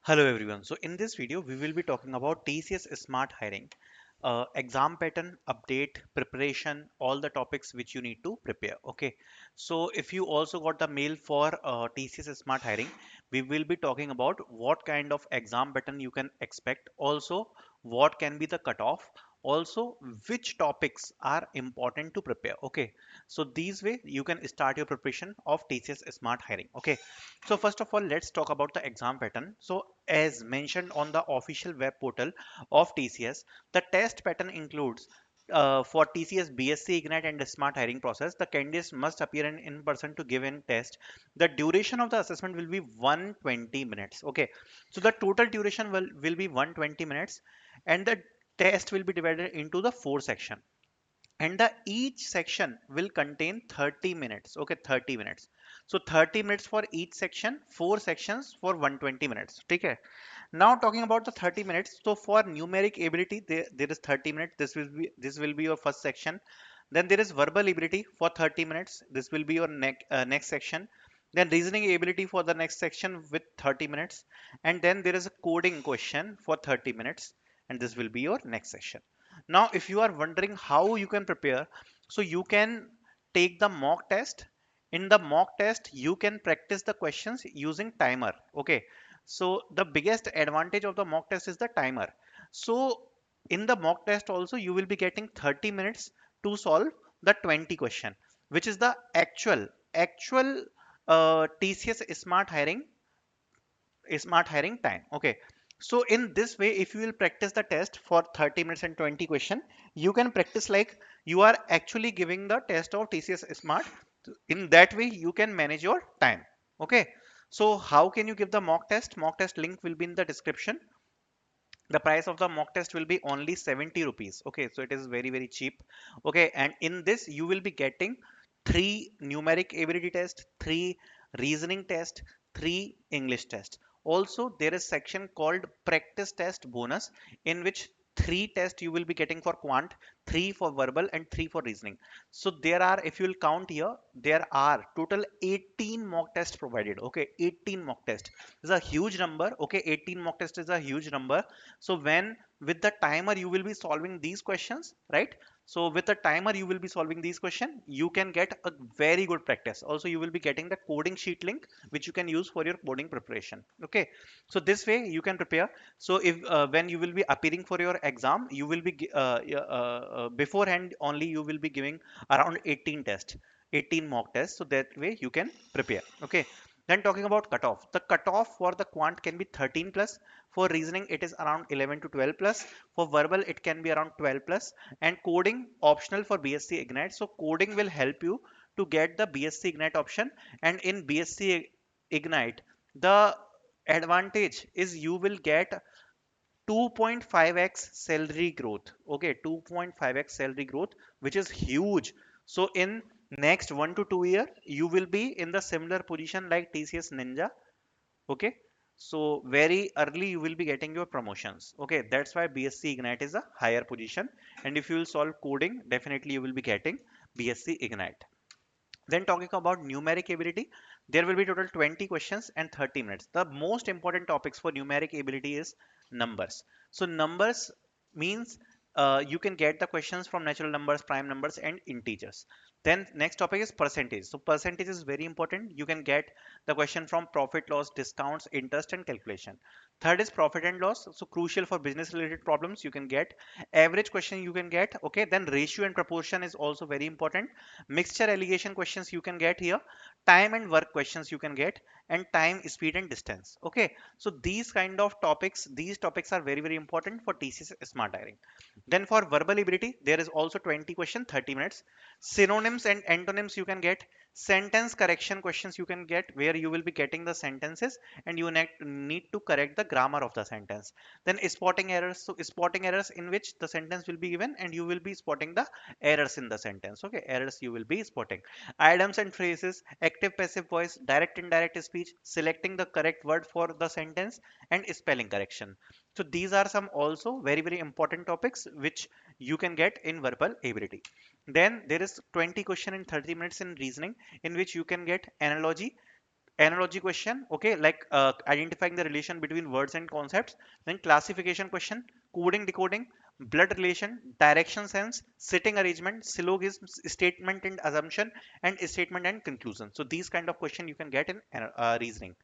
Hello everyone. So in this video, we will be talking about TCS Smart Hiring, exam pattern, update, preparation, all the topics which you need to prepare. Okay. So if you also got the mail for TCS Smart Hiring, we will be talking about what kind of exam pattern you can expect. Also, what can be the cutoff. Also, which topics are important to prepare. Okay. So these way you can start your preparation of TCS Smart Hiring. Okay. So first of all, let's talk about the exam pattern. So as mentioned on the official web portal of TCS, the test pattern includes for TCS BSC Ignite and the Smart Hiring process, the candidates must appear in person to give in test. The duration of the assessment will be 120 minutes. Okay, so the total duration will be 120 minutes, and the test will be divided into the four section, and the each section will contain 30 minutes. Okay, 30 minutes. So 30 minutes for each section, four sections for 120 minutes. Okay. Now talking about the 30 minutes. So for numeric ability, there is 30 minutes. This will be your first section. Then there is verbal ability for 30 minutes. This will be your next section. Then reasoning ability for the next section with 30 minutes. And then there is a coding question for 30 minutes. And this will be your next section. Now, if you are wondering how you can prepare, so you can take the mock test. In the mock test, you can practice the questions using timer. Okay. So the biggest advantage of the mock test is the timer. So in the mock test also, you will be getting 30 minutes to solve the 20 question, which is the actual TCS smart hiring time. Okay. So in this way, if you will practice the test for 30 minutes and 20 question, you can practice like you are actually giving the test of TCS Smart. In that way, you can manage your time. Okay. So how can you give the mock test? Mock test link will be in the description. The price of the mock test will be only 70 rupees. Okay, so it is very cheap. Okay, and in this you will be getting three numeric ability test, three reasoning test, three English test. Also there is section called practice test bonus, in which three tests you will be getting for quant, three for verbal, and three for reasoning. So there are, if you will count here, there are total 18 mock tests provided. Okay, 18 mock tests is a huge number. Okay, 18 mock test is a huge number. So when with the timer you will be solving these questions, right? So with the timer you will be solving these questions, you can get a very good practice. Also you will be getting the coding sheet link which you can use for your coding preparation. Okay, so this way you can prepare. So if when you will be appearing for your exam, you will be beforehand only you will be giving around 18 tests, 18 mock tests, so that way you can prepare. Okay, then talking about cutoff, the cutoff for the quant can be 13 plus. For reasoning, it is around 11 to 12 plus. For verbal, it can be around 12 plus. And coding optional for BSc Ignite. So coding will help you to get the BSc Ignite option. And in BSc Ignite, the advantage is you will get 2.5x salary growth. Okay, 2.5x salary growth, which is huge. So in next 1 to 2 year, you will be in the similar position like TCS Ninja. Okay, so very early you will be getting your promotions. Okay, that's why BSc Ignite is a higher position, and if you will solve coding, definitely you will be getting BSc Ignite. Then talking about numeric ability, there will be total 20 questions and 30 minutes. The most important topics for numeric ability is numbers. So numbers means you can get the questions from natural numbers, prime numbers, and integers. Then next topic is percentage. So percentage is very important. You can get the question from profit, loss, discounts, interest, and calculation. Third is profit and loss. So crucial for business related problems. You can get average question. You can get. Okay. Then ratio and proportion is also very important. Mixture allegation questions you can get here. Time and work questions you can get, and time, speed, and distance. Okay, so these topics are very important for TCS Smart Hiring. Then for verbal ability, there is also 20 question, 30 minutes. Synonyms and antonyms you can get. Sentence correction questions you can get, where you will be getting the sentences and you need to correct the grammar of the sentence. Then spotting errors. So spotting errors in which the sentence will be given and you will be spotting the errors in the sentence. Okay, errors you will be spotting. Items and phrases, active passive voice, direct indirect speech, selecting the correct word for the sentence, and spelling correction. So these are some also very important topics which you can get in verbal ability. Then there is 20 question in 30 minutes in reasoning, in which you can get analogy, analogy question, okay, like identifying the relation between words and concepts. Then classification question, coding decoding, blood relation, direction sense, sitting arrangement, syllogisms, statement and assumption, and statement and conclusion. So these kind of question you can get in reasoning.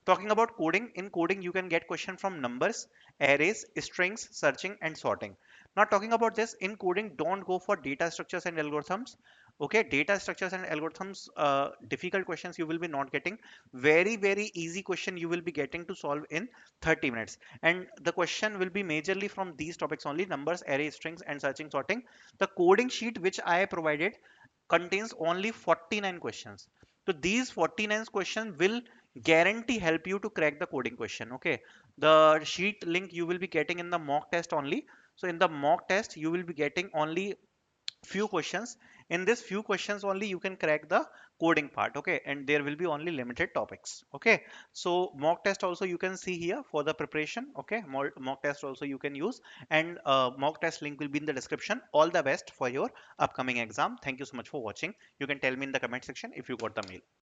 Talking about coding, in coding you can get question from numbers, arrays, strings, searching and sorting. Not talking about this, in coding don't go for data structures and algorithms. Okay, data structures and algorithms, difficult questions you will be not getting. Very easy question you will be getting to solve in 30 minutes. And the question will be majorly from these topics only: numbers, array, strings and searching, sorting. The coding sheet which I provided contains only 49 questions. So these 49 questions will guarantee help you to crack the coding question. Okay, the sheet link you will be getting in the mock test only. So in the mock test you will be getting only few questions. In this few questions only you can crack the coding part. Okay, and there will be only limited topics. Okay, so mock test also you can see here for the preparation. Okay, mock test also you can use, and mock test link will be in the description. All the best for your upcoming exam. Thank you so much for watching. You can tell me in the comment section if you got the mail.